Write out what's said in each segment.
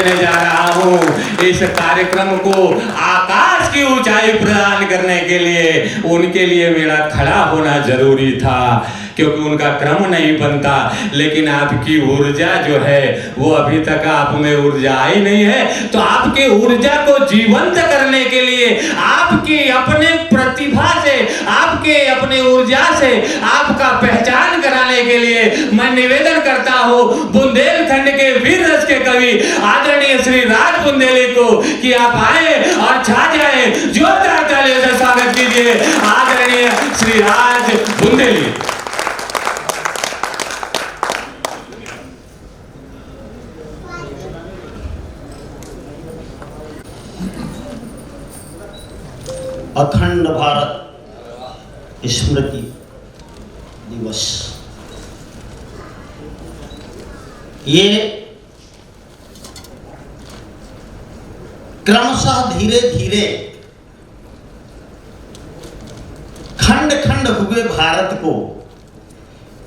देने जा रहा हूँ। इस कार्यक्रम को आकाश की ऊंचाई प्रदान करने के लिए उनके लिए मेरा खड़ा होना जरूरी था, क्योंकि उनका क्रम नहीं बनता। लेकिन आपकी ऊर्जा जो है वो अभी तक आप में ऊर्जा आई नहीं है, तो आपके ऊर्जा को जीवंत करने के लिए, आपकी अपने प्रतिभा से, आपके अपने ऊर्जा से आपका पहचान कराने के लिए मैं निवेदन करता हूँ बुंदेलखंड के वीर रस के कवि आदरणीय श्री राज बुंदेली को कि आप आए और छा जाए। जोरदार तालियों से स्वागत कीजिए आदरणीय श्री राज बुंदेली। अखंड भारत स्मृति दिवस, ये क्रमशः धीरे धीरे खंड खंड हुए भारत को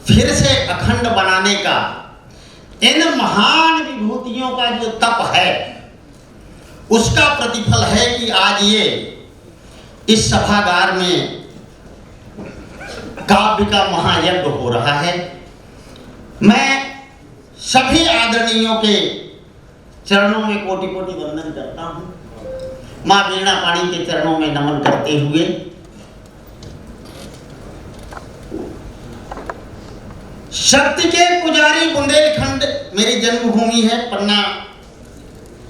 फिर से अखंड बनाने का, इन महान विभूतियों का जो तप है उसका प्रतिफल है कि आज ये इस सभागार में काव्य का महायज्ञ हो रहा है। मैं सभी आदरणीयों के चरणों में कोटि कोटि वंदन करता हूं। मां वीणा पाणी के चरणों में नमन करते हुए शक्ति के पुजारी बुंदेलखंड मेरी जन्मभूमि है, पन्ना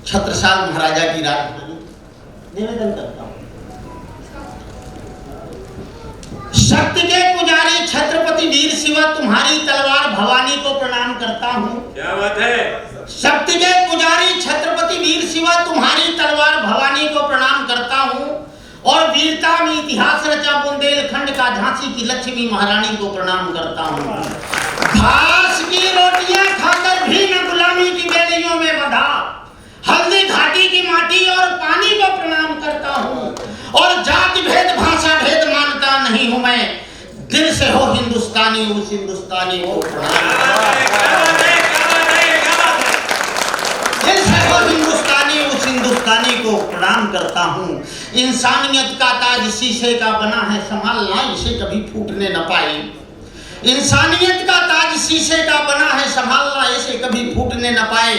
छत्रसाल महाराजा की राजधानी, निवेदन करता हूं। शक्ति के पुजारी छत्रपति वीर शिवा तुम्हारी तलवार भवानी को प्रणाम करता हूँ। क्या बात है। शक्ति के पुजारी छत्रपति वीर शिवा तुम्हारी तलवार भवानी को प्रणाम करता हूँ और वीरता में इतिहास रचा बुंदेलखंड का झांसी की लक्ष्मी महारानी को प्रणाम करता हूँ। घास की रोटियां खाकर भी न गुलामी की बेड़ियों में बंधा, हल्दी घाटी की माटी और पानी को प्रणाम करता हूँ और जाति भेद भाषा भेद मानता नहीं हूं मैं, दिल से हो हिंदुस्तानी उस हिंदुस्तानी को प्रणाम, दिल से हो हिंदुस्तानी उस हिंदुस्तानी को प्रणाम करता हूँ। इंसानियत का ताज शीशे का बना है, संभालना इसे कभी फूटने न पाए। इंसानियत का ताज शीशे का बना है, संभालना इसे कभी फूटने न पाए।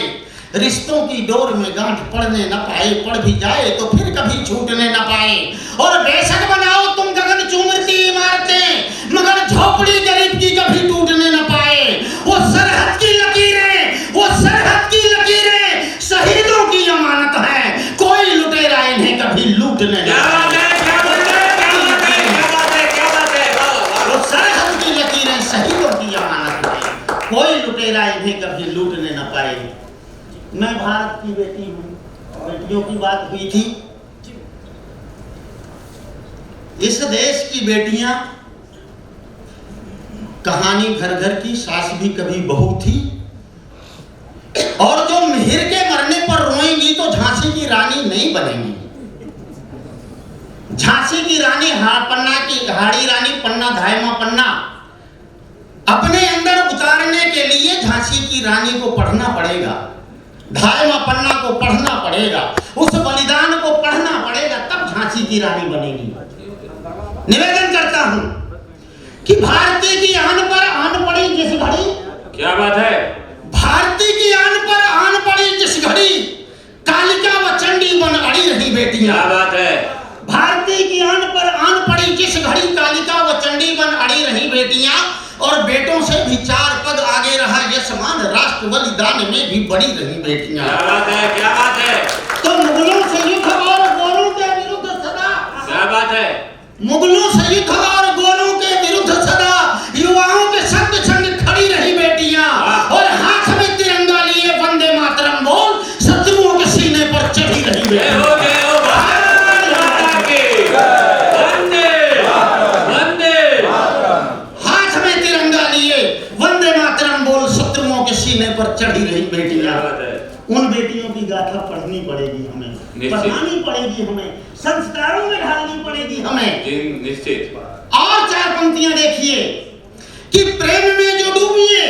रिश्तों की डोर में गांठ पड़ने न पाए, पड़ भी जाए तो फिर कभी छूटने न पाए। और बेशक बनाओ तुम गगन चूमती इमारतें, मगर झोपड़ी गरीब की कभी टूटने न पाए। वो सरहद की लकीरें, वो सरहद की लकीरें शहीदों की अमानत है, कोई लुटेरा इन्हें कभी लूटने न पाए। वो सरहद की लकीरें शहीदों की अमानत है, कोई लुटेरा इन्हें कभी लूटने न पाए। मैं भारत की बेटी हूँ, बेटियों की बात हुई थी। इस देश की बेटियां कहानी घर घर की, सास भी कभी बहू थी, और जो मिहिर के मरने पर रोएंगी तो झांसी की रानी नहीं बनेंगी। झांसी की रानी पन्ना की हाड़ी रानी पन्ना धायमा पन्ना अपने अंदर उतारने के लिए झांसी की रानी को पढ़ना पड़ेगा, धायमा पन्ना को पढ़ना पड़ेगा, उस बलिदान को पढ़ना पड़ेगा, तब झांसी की रानी बनेगी। निवेदन करता हूं कि भारती की आन पर आन पड़ी जिस घड़ी, क्या बात है। भारती की आन पर आन पड़ी जिस घड़ी, कालिका व चंडी बन अड़ी रही बेटियां। क्या बात है। भारती की आन पर आन पड़ी जिस घड़ी, कालिका व चंडी बन अड़ी रही बेटियां, और बेटों से भी 4 पद आगे रहा यशमान, राष्ट्र बलिदान में भी बड़ी रही बेटियां। क्या बात है, क्या बात है। तो मुगलों से युद्ध और गोरों के विरुद्ध सदा, क्या बात है। मुगलों से युद्ध और गोरों के विरुद्ध सदा युवाओं के संग संग खड़ी रही बेटियां, और हाथ में तिरंगा लिए वंदे मातरम बोल शत्रुओं के सीने पर चढ़ी रही बेटियां। सीने पर चढ़ी रही बेटियां, उन बेटियों की गाथा पढ़नी पड़ेगी हमें, पढ़ानी पड़ेगी हमें, संस्कारों में ढालनी पड़ेगी हमें। निश्चित। और 4 पंक्तियां देखिए कि प्रेम में जो डूबिए,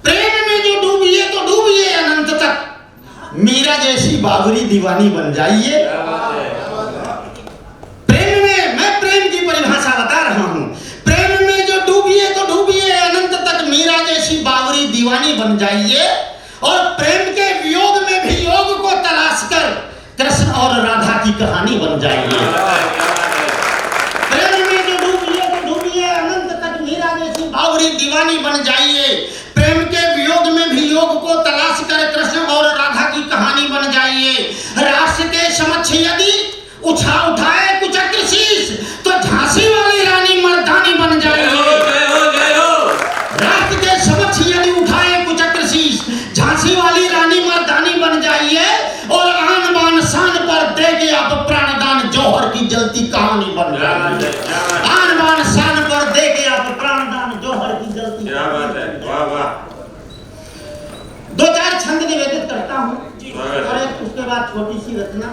प्रेम में जो डूबिए तो डूबिए अनंत तक, बावरी दीवानी बन जाइए। प्रेम में, मैं प्रेम की परिभाषा बता रहा हूं, प्रेम में जो डूबिए तो डूबिए, अनंत तक मीरा जैसी बावरी दीवानी बन जाइए। और प्रेम के वियोग में भी योग को तलाश कर कृष्ण और राधा की कहानी बन जाइए। प्रेम में जो डूबिए तो डूबिए, अनंत तक मीरा जैसी बावरी दीवानी बन जाइए। प्रेम के वियोग में भी योग को तलाश कर कृष्ण और राधा की कहानी बन जाइए। राष्ट्र के समक्ष यदि उठाए कुचक्र शीश, तो झांसी वाली रानी मर्दानी बन जाइए। राष्ट्र के समक्ष यदि उठाए कुचक्र शीश, झांसी वाली रानी मर्दानी बन जाइए। और आन बान शान पर देके आप प्राणदान, जौहर की जलती कहानी बन जाइए। आन बान शान पर देके आप प्राणदान, जौहर की जलती। क्या बात है, वाह वाह। दो चार छंद निवेदित करता हूँ और एक उसके बाद छोटी सी रचना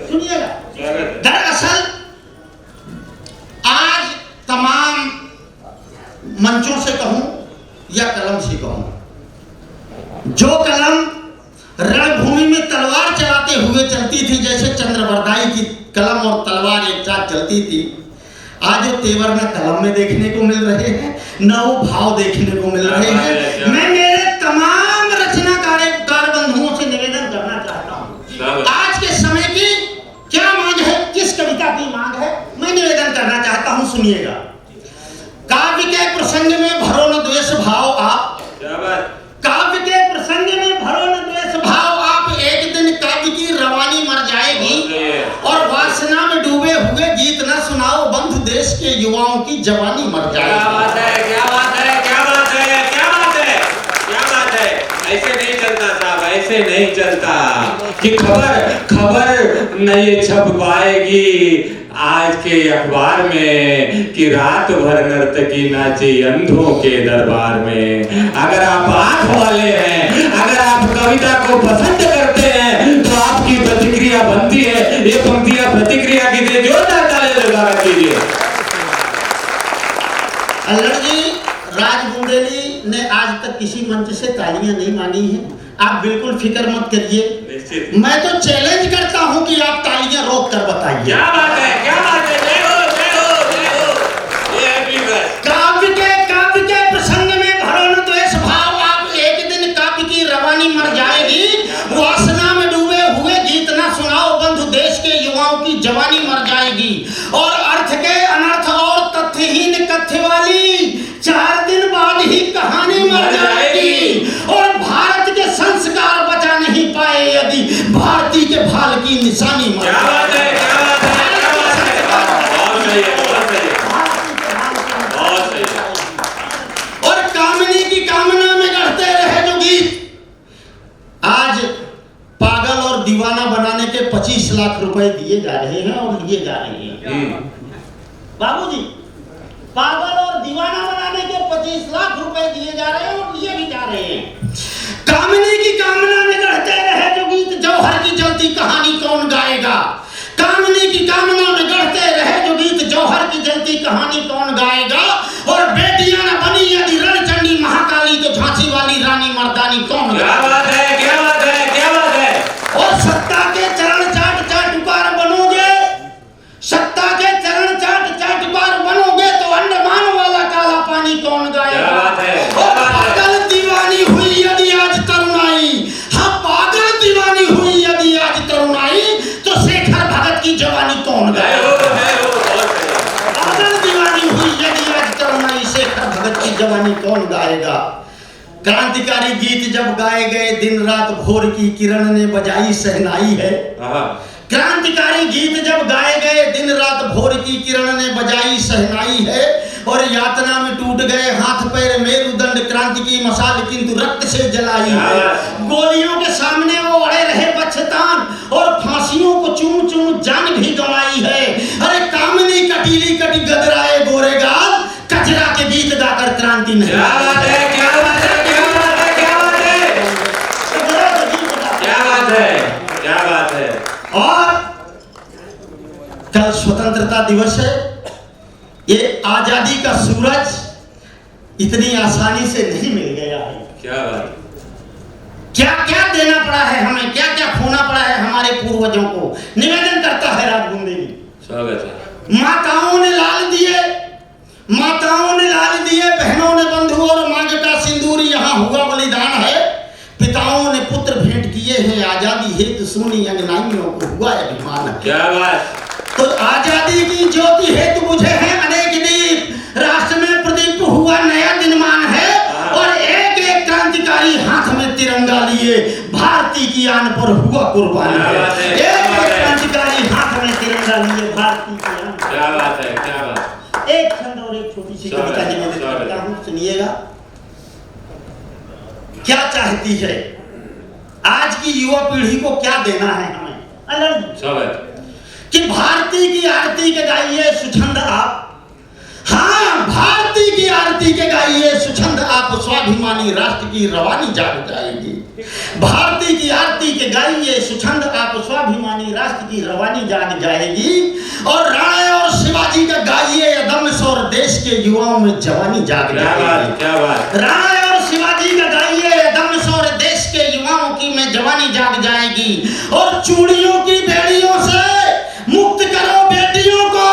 सुनिएगा। दरअसल आज तमाम मंचों से कहूं या कलम से कहूं, जो कलम रणभूमि में तलवार चलाते हुए चलती थी, जैसे चंद्रवरदाई की कलम और तलवार एक साथ चलती थी, आज जो तेवर न कलम में देखने को मिल रहे हैं, न वो भाव देखने को मिल रहे हैं। मैं मेरे तमाम रचनाकार बंधुओं से निवेदन करना चाहता हूँ, आज के समय की क्या मांग है, किस कविता की मांग है, मैं निवेदन करना चाहता हूँ, सुनिएगा। काव्य के प्रसंग में भरो न द्वेष भाव आप, काव्य के प्रसंग में भरो न द्वेष भाव आप, एक दिन काव्य की रवानी मर जाएगी। और वासना में डूबे हुए गीत न सुनाओ बंधु, देश के युवाओं की जवानी मर जाएगी। क्या बात है, क्या बात है, क्या बात है, क्या बात है, क्या बात है। ऐसे नहीं चलता साहब, ऐसे नहीं चलता कि खबर नहीं छप पाएगी आज के अखबार में कि रात भर नर्तकी नाची अंधों के दरबार में। अगर आप आंख वाले हैं, अगर आप कविता को पसंद करते हैं, तो आपकी प्रतिक्रिया बनती है। ये पंक्तियां प्रतिक्रिया की दे, जोरदार ताली लगा कीजिए। अल्लड़ जी, राज बुंदेली ने आज तक किसी मंच से तालियां नहीं मांगी हैं। आप बिल्कुल फिक्र मत करिए, मैं तो चैलेंज करता हूं कि आप तालियां रोक कर बताइए। क्या बात है, क्या बात है, जय हो, जय हो, जय हो। ये हैप्पी बर्थडे। काव्य के प्रसंग में भरो न द्वेष भाव आप, एक दिन काव्य की रवानी मर जाएगी। वासना में डूबे हुए गीत ना सुनाओ बंधु, देश के युवाओं की जवानी मर जाएगी। और अर्थ के अनर्थ और तथ्यहीन कथ्य वाली 4 दिन बाद ही कहानी मर जाएगी। और भारत के संस्कार बचा नहीं पाए यदि भारती के भाल की निशानी मर क्या बात है, क्या बात है, क्या बात है। बहुत सही है, बहुत सही है, बहुत सही है। और कामनी की कामना में गढ़ते रहे जो गीत, आज पागल और दीवाना बनाने के 25 लाख रुपए दिए जा रहे हैं और लिए जा रहे हैं। बाबूजी, पागल और दीवाना बनाने के 25 लाख रुपए दिए जा रहे हैं और लिए भी जा रहे हैं। कामनी की कामना में गढ़ते रहे जो गीत, जौहर की जलती कहानी कौन गाएगा। कामनी की कामना में गढ़ते रहे जो गीत, जौहर की जलती कहानी कौन गाएगा। और बेटियां न बनी यदि रणचंडी महाकाली, तो झांसी वाली रानी मर्दानी कौन गाएगा। क्या बात है, क्या बात है, क्या बात है। और सत्ता के चरण चाट चाटुकार बनोगे, सत्ता के चरण चाट चाटुकार बनोगे, तो अंडमान वाला काला पानी कौन गाएगा। क्या बात है, और पागल दीवानी हुई यदि आज तरुणाई, हाँ पागल दीवानी हुई यदि आज तरुणाई, तो शेखर भगत की जवानी कौन गाएगा। पागल दीवानी हुई यदि आज तरुणाई, शेखर भगत की जवानी कौन गाएगा। क्रांतिकारी गीत जब गाए गए, दिन रात भोर की किरण ने बजाई शहनाई है। क्रांतिकारी गीत जब गाए गए, दिन रात भोर की किरण ने बजाई शहनाई है। और यातना में टूट गए हाथ पैर मेरुदंड, क्रांति की मशाल किंतु रक्त से जलाई है। गोलियों के सामने वो अड़े रहे बच्छतान, और फांसियों को चूम चूम जान भी गंवाई है। अरे कामनी कटीली कटी गदराए गोरे गाल, कचरा के गीत गाकर क्रांति नहीं। क्या बात है, क्या बात है, क्या बात है, क्या बात है, क्या बात है, क्या बात है। और कल स्वतंत्रता दिवस है, ये आजादी का सूरज इतनी आसानी से नहीं मिल गया है। क्या बात। क्या क्या देना पड़ा है हमें, क्या क्या खोना पड़ा है हमारे पूर्वजों को। निवेदन करता है राज बुंदेली। स्वागत है। माताओं ने लाल दिए, माताओं ने लाल दिए, बहनों ने बंधु और मांग का सिंदूर, यहाँ हुआ बलिदान है। पिताओं ने पुत्र भेंट किए हैं, आजादी हेतु सोनी अंगनाइयों को हुआ अभिमान। क्या बात। तो आजादी की ज्योति हेतु बुझे हैं अनेक दीप, राष्ट्र में प्रदीप हुआ नया दिनमान है। और एक एक क्रांतिकारी हाथ में तिरंगा लिए, भारती की आन पर हुआ कुर्बान है। एक एक क्रांतिकारी हाथ में तिरंगा लिए, भारती की आन। क्या बात है, क्या बात। एक छंद और एक छोटी सी कविता निवेदित करता हूं, सुनिएगा। क्या चाहती है आज की युवा पीढ़ी को, क्या देना है हमें? स्वागत। कि भारती की आरती के गाइए सुछंद आप, हाँ भारती की आरती के गाइए सुछंद आप, स्वाभिमानी राष्ट्र की रवानी जाग जाएगी। भारती की आरती के गाइए सुछंद आप, स्वाभिमानी राष्ट्र की रवानी जाग जाएगी। और राणा और शिवाजी का गाइए अदम्य शौर्य, देश के युवाओं में जवानी जाग जाएगी। क्या बात। राणा और शिवाजी का गाइए अदम्य शौर्य, देश के युवाओं की में जवानी जाग जाएगी। और चूड़ियों की बेड़ियों से मुक्त करो बेटियों को,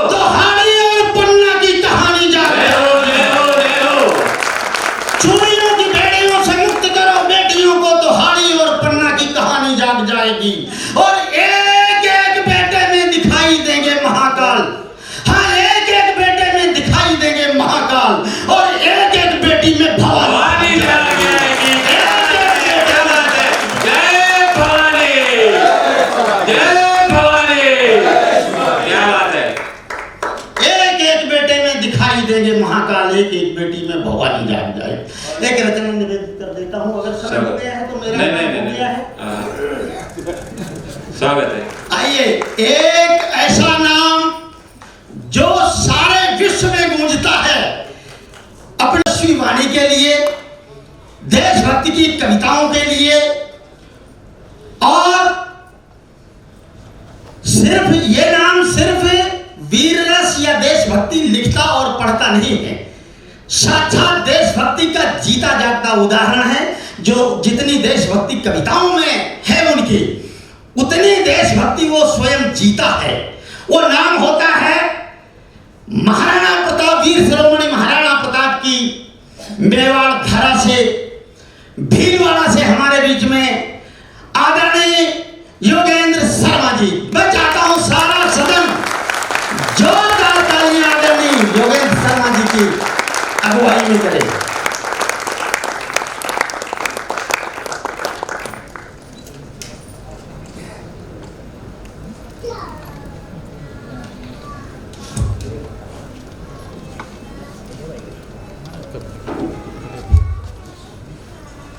दोहारी और पन्ना की कहानी जाग जाएगी। चूड़ियों की बेड़ियों से मुक्त करो बेटियों को, दोहारी और पन्ना की कहानी जाग जाएगी। और एक एक बेटे में दिखाई देंगे महाकाल, हाँ एक एक बेटे में दिखाई देंगे महाकाल। और एक एक बेटी में भवानी जाग जाएगी। क्या बात है। जय भवानी, जय भवानी। क्या बात है। एक एक बेटे में दिखाई देंगे महाकाल, एक एक बेटी में भवानी जाग जाए। एक रचना निवेदित कर देता हूँ, अगर समझ हो गया है तो मेरा हो गया है। स्वागत है। आइए, एक ऐसा नाम जो सारे विश्व में गूंजता है अपने श्री वाणी के लिए, देशभक्ति की कविताओं के लिए, और सिर्फ ये नाम सिर्फ वीर रस या देशभक्ति लिखता और पढ़ता नहीं है, साक्षात देशभक्ति का जीता जागता उदाहरण है। जो जितनी देशभक्ति कविताओं में है उनकी, उतनी देशभक्ति वो स्वयं जीता है। वो नाम होता है महाराणा प्रताप, वीर शिरोमणि महाराणा प्रताप की मेवाड़ धरा से, भीलवाड़ा से हमारे बीच में आदरणीय योगेंद्र शर्मा जी। मैं चाहता हूं सारा सदन जोरदार तालियां आदरणीय योगेंद्र शर्मा जी की अगुवाई में करे।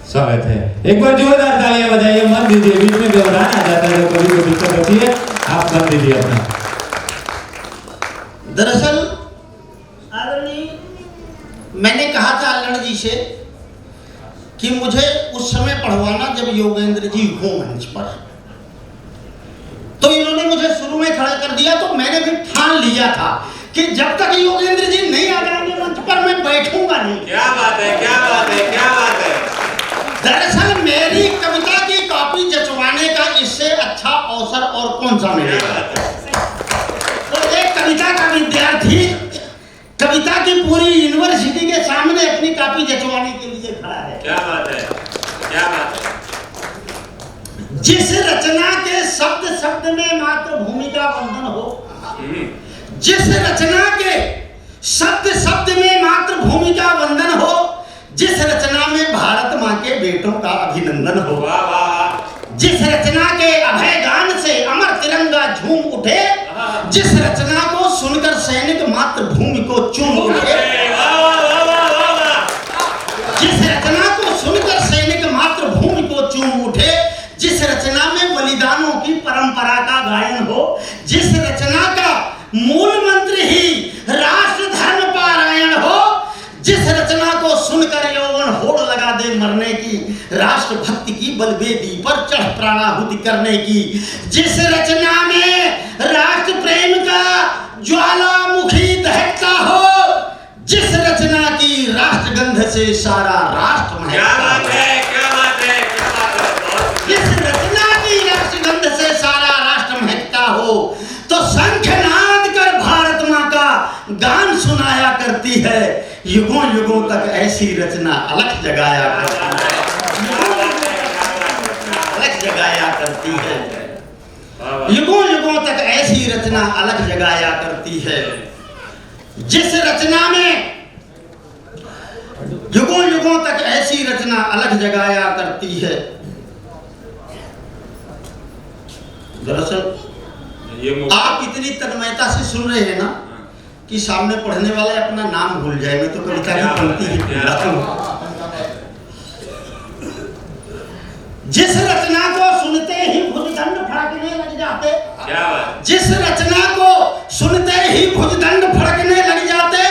स्वागत है। एक बार जोरदार तालियां बजाइए। मन दीजिए, बीच में व्यवधान आ जाता है, तो कभी कोई दिक्कत होती है, आप मन दीजिए अपना। दरअसल आदरणीय, मैंने कहा था अल्लड़ जी से कि मुझे उस समय पढ़वाना जब योगेंद्र जी हो मंच पर, तो इन्होंने मुझे शुरू में खड़ा कर दिया। तो मैंने भी ठान लिया था कि जब तक योगेंद्र जी नहीं आ जाएंगे मंच पर मैं बैठूंगा नहीं। क्या बात है, क्या बात है, क्या बात है। दरअसल मेरी कविता की कॉपी जचवाने का इससे अच्छा अवसर और कौन सा मिलेगा। तो एक कविता का विद्यार्थी कविता की पूरी यूनिवर्सिटी के सामने अपनी कॉपी जचवाने के लिए खड़ा है। क्या बात है, क्या बात है। जिस रचना के शब्द शब्द में मातृभूमि का वंदन हो, जिस रचना के शब्द शब्द में मातृभूमि का वंदन हो, जिस रचना में भारत माँ के बेटों का अभिनंदन हो, जिस रचना के अभय गान से अमर तिरंगा झूम उठे, जिस रचना को सुनकर सैनिक मातृभूमि को चूम उठे, जिस रचना को सुनकर सैनिक मातृभूमि को चूम उठे, जिस रचना में बलिदानों की परंपरा का गायन हो, जिस रचना का मूल मंत्र ही राष्ट्र धर्म पारायण हो, जिस रचना को सुनकर यौवन होड़ लगा दे मरने की, राष्ट्र भक्ति की बलवेदी पर चढ़ प्राणाहुति करने की, जिस रचना में राष्ट्र प्रेम का ज्वालामुखी दहकता हो, जिस रचना की राष्ट्रगंध से सारा राष्ट्र महकता हो। क्या बात है, क्या बात है। गान सुनाया करती है, युगों युगों तक ऐसी रचना अलख जगाया करती है, अलख जगाया करती है, युगों युगों तक ऐसी रचना अलख जगाया करती है। जिस रचना में युगों युगों तक ऐसी रचना अलग जगाया करती है। दरअसल आप इतनी तन्मयता से सुन रहे हैं ना कि सामने पढ़ने वाले अपना नाम भूल जाए। मैं तो कविता की पंक्ति ही बुलाता हूं। जिस रचना को सुनते ही भुजदंड फड़कने लग जाते, जिस रचना को सुनते ही भुजदंड फड़कने लग जाते,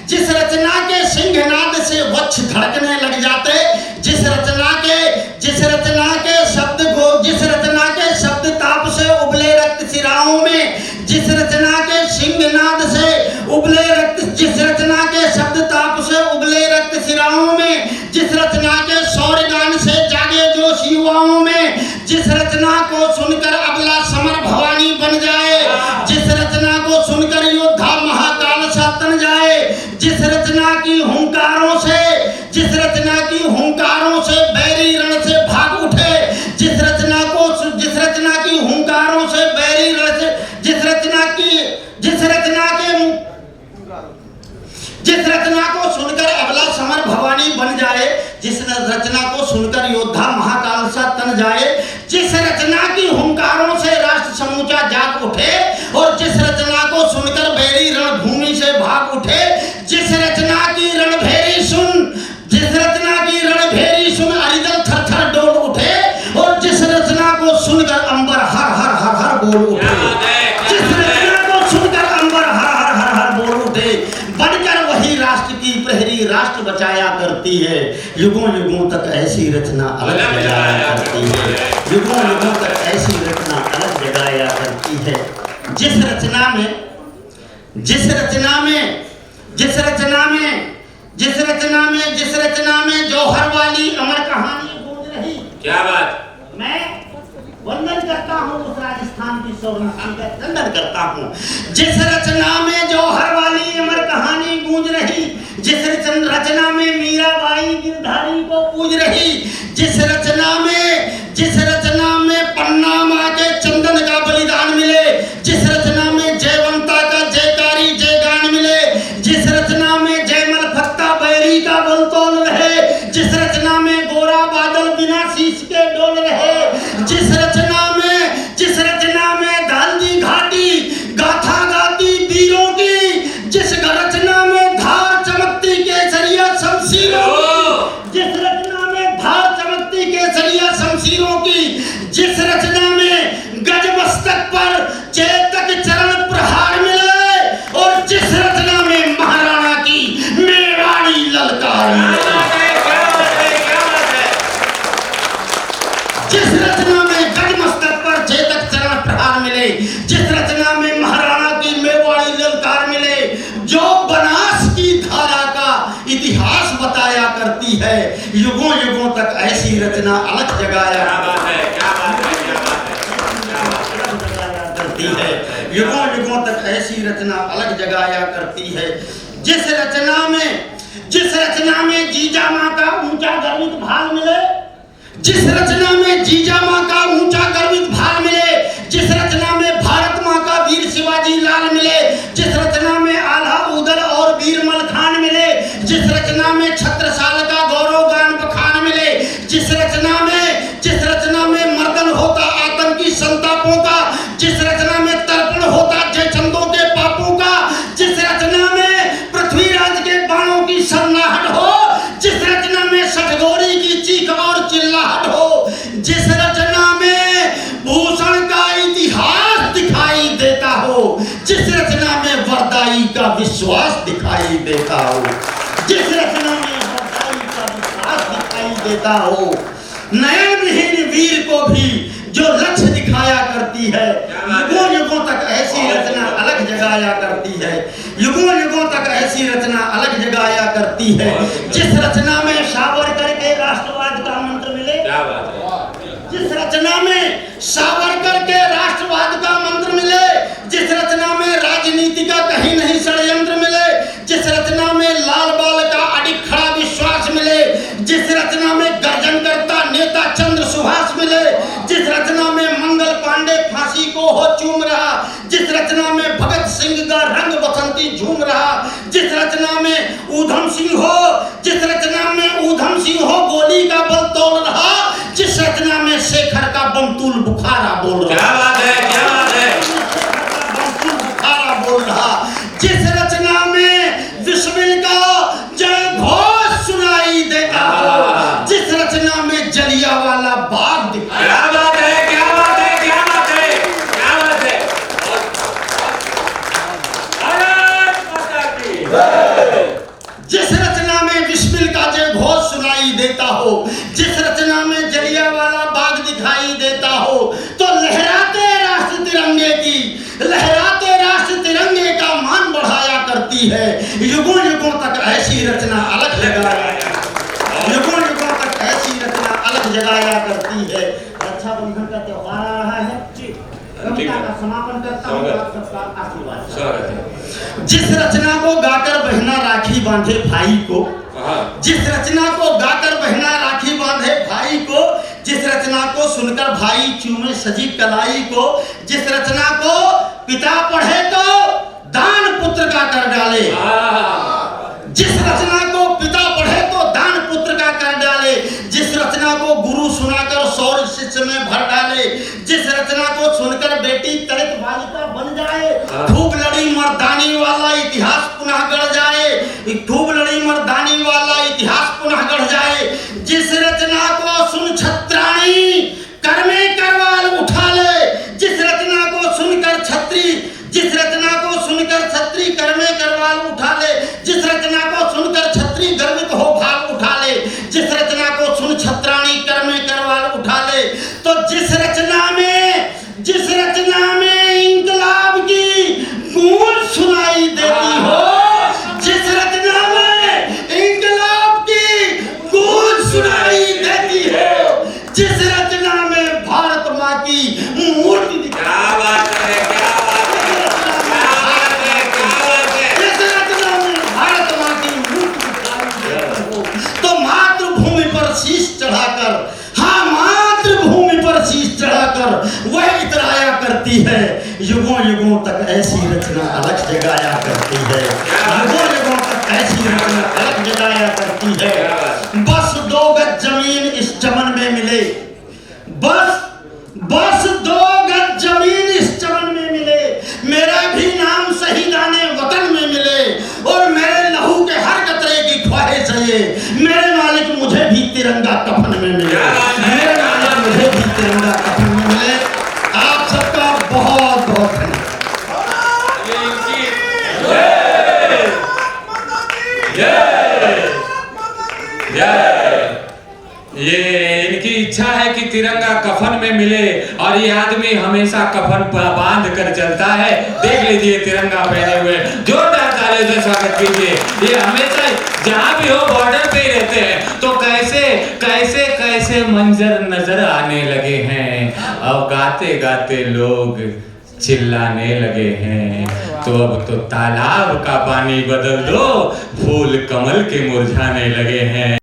जिस रचना के सिंहनाद से वक्ष धड़कने लग जाते, जिस रचना के शब्द को, जिस रचना के शब्द ताप से उबले रक्त सिराओं में, जिस रचना के सिंहनाद से उबले रक्त, जिस रचना के शब्द ताप से उबले रक्त सिराओं में, जिस रचना के शौर्य गान से जागे जोश युवाओं में, जिस रचना को सुनकर अबला समर भवानी बन जाए, जिस रचना को सुनकर योद्धा महाकाल सा तन जाए, जिस रचना की हुंकारों से, जिस रचना की हुंकारों से बैरी रण से भाग उठे, जिस रचना की हुंकारों से बैरी रण से, जिस रचना को सुनकर अबला समर भवानी बन जाए, जिस रचना को सुनकर योद्धा महाकाल सा तन जाए, जिस रचना की हुंकारों से राष्ट्र समूचा जाग उठे, और जिस रचना को सुनकर बैरी रणभूमि से भाग उठे, जिस रचना की रणभेरी सुन, जिस रचना की रणभेरी सुन अरिदल थर थर डोल उठे, और जिस रचना को सुनकर अंबर हर हर हर हर बोल उठे, जिस रचना को सुनकर अंबर हर हर हर हर बोल उठे, बनकर वही राष्ट्र की प्रहरी राष्ट्र बचाया करती है। युगों युगों तक ऐसी रचना अलग जगाया करती है, युगों युगों तक ऐसी रचना अलग जगाया करती है। जिस रचना में जौहर वाली अमर कहानी गूंज रही। क्या बात। मैं वंदन करता हूँ उस राजस्थान की स्वर्णिम का वंदन करता हूँ। जिस रचना में जौहर वाली अमर कहानी गूंज रही, जिस रचना में मीराबाई गिरधारी को पूज रही, जिस रचना में पन्ना माँ के चंदन का बलिदान मिले, जिस रचना में जयवंता का जयकारी जयगान मिले, जिस रचना में जयमल फत्ता बैरी का बलतोल रहे, जिस रचना में गोरा बादल बिना शीश के डोल रहे, जिस रचना में दालदी घाटी गाथा गाती वीरों की, जिस रचना में धार चमकती केसरिया शमशीरों की, जिस रचना में धार चमकती केसरिया शमशीरों की, जिस रचना में गज मस्तक पर चेतक चरण प्रहार मिले, और जिस रचना में महाराणा की मेवाड़ी ललकार मिले, जिस रचना में गज मस्तक पर चेतक चरण प्रहार मिले, जिस रचना में महाराणा की मेवाड़ी ललकार मिले, जो बनास की धारा का इतिहास बताया करती है, युगों युगों तक ऐसी रचना अलग जगाया करती है, युगों युगों तक ऐसी रचना अलग जगाया करती है। जिस रचना में जीजा माँ का ऊंचा गर्वित भाग मिले, जिस रचना में जीजा माँ का ऊंचा गर्वित भाग मिले, जिस रचना में भारत माँ का वीर शिवाजी लाल मिले, जिस रचना में आल्हा उदल और वीर मलखान मिले, जिस रचना में छत्रसाल का गौरव गान बखान मिले, जिस रचना में मर्दन होता आतंकी संतापों का, जिस रचना में तर्पण होता जयचंदों के पापों का, जिस रचना में पृथ्वीराज के बाणों की सरनाहट हो, जिस रचना में सठगोरी की चीख और चिल्लाहट हो, जिस रचना में भूषण का इतिहास दिखाई देता हो, जिस रचना में वरदाई का विश्वास दिखाई देता हो, जिस रचना में वरदाई का विश्वास दिखाई देता हो, नयन विहीन वीर को भी जो लक्ष्य दिखाया करती है, युगों युगों तक ऐसी रचना अलग जगाया करती है, युगों युगों तक ऐसी रचना अलग जगाया करती है। जिस रचना में सावरकर के राष्ट्रवाद का मंत्र मिले, जिस रचना में सावरकर के राष्ट्रवाद का मंत्र मिले, जिस रचना में राजनीति का कहीं नहीं षड्यंत्र मिले, जिस रचना में ऊधम सिंह हो, जिस रचना में ऊधम सिंह हो गोली का बल तोड़ रहा, जिस रचना में शेखर का बमतूल बुखारा बोल रहा। क्या बात है, क्या बात है। बमतूल बुखारा बोल रहा, जिस रचना में बिस्मिल का जय घोष सुनाई देता हो, जिस रचना में जलियांवाला बाग दिखाई। क्या बात है, क्या बात है, क्या बात है, क्या बात है। भारत माता की। जिस रचना में बिस्मिल का जय घोष सुनाई देता हो, जिस रचना में जलियांवाला बाग दिखाई देता हो, तो लहराते राष्ट्र तिरंगे की, लहराते राष्ट्र तिरंगे का मान बढ़ाया करती है। युगों युगों तक ऐसी रचना अलग जगाया, युगों युगों तक ऐसी रचना अलग जगाया करती है। रक्षाबंधन का त्योहार आ रहा है, कविता का समापन करता हूँ, आप सबका आशीर्वाद। स्वागत है। जिस रचना को गाकर बहना राखी बांधे भाई को, जिस रचना को गाकर बहना राखी बांधे भाई को, जिस रचना को सुनकर भाई चूमे सजी कलाई को, जिस रचना को पिता पढ़े तो दान पुत्र का कर डाले, जिस रचना को पिता पढ़े तो दान पुत्र का कर डाले, जिस रचना को गुरु सुनाकर सौर शिष्य में भर डाले, जिस रचना को सुनकर बेटी तड़ित बालिका बन जाए, खूब लड़ी मर्दानी वाला इतिहास पुनः गढ़ जाए, खूब लड़ी मर्दानी वाला इतिहास पुनः गढ़ जाए, जिस रचना को सुन छत्राणी कर में करवाल उठा ले, जिस रचना को सुनकर छत्री, जिस रचना को सुनकर छत्री कर में करवाल उठा ले, जिस रचना को सुनकर छत्री गर्वित हो भाग उठा ले, जिस रचना को सुन छत्राणी कर में करवाल उठा ले, तो जिस रचना में इंकलाब की गूंज सुनाई देती हो, जिस रचना में इंकलाब की गूंज सुनाई देती हो, जिस रचना में भारत माँ की मूर्ति दिखाई, क्या बात है, क्या बात है, क्या बात है, क्या बात है। जिस रचना में भारत माँ की मूर्ति दिखाई देती हो, तो मातृभूमि पर शीश चढ़ाकर, हाँ मातृभूमि पर शीश चढ़ाकर वह इतराया करती है। युगों युगों तक ऐसी रचना अलग जगाया करती है, युगों युगों तक ऐसी रचना अलग जगाया करती है। बस 2 गज जमीन इस चमन में मिले, बस 2 गज जमीन इस चमन में मिले, मेरा भी नाम शहीदाने वतन में मिले, और मेरे लहू के हर कतरे की ख्वाहिश है ये, मेरे मालिक मुझे भी तिरंगा कफन में मिले, मेरे मालिक मुझे भी तिरंगा कफन में मिले। आप सबका बहुत बहुत ये इनकी इच्छा है कि तिरंगा कफन में मिले, और ये आदमी हमेशा कफन बांध कर चलता है। देख लीजिए तिरंगा पहने हुए, जोरदार तालियों से स्वागत कीजिए। ये हमेशा जहाँ भी हो बॉर्डर पे ही रहते हैं, तो कैसे कैसे कैसे मंजर नजर आने लगे हैं। अब गाते गाते लोग चिल्लाने लगे हैं, तो अब तो तालाब का पानी बदल दो, फूल कमल के मुरझाने लगे हैं।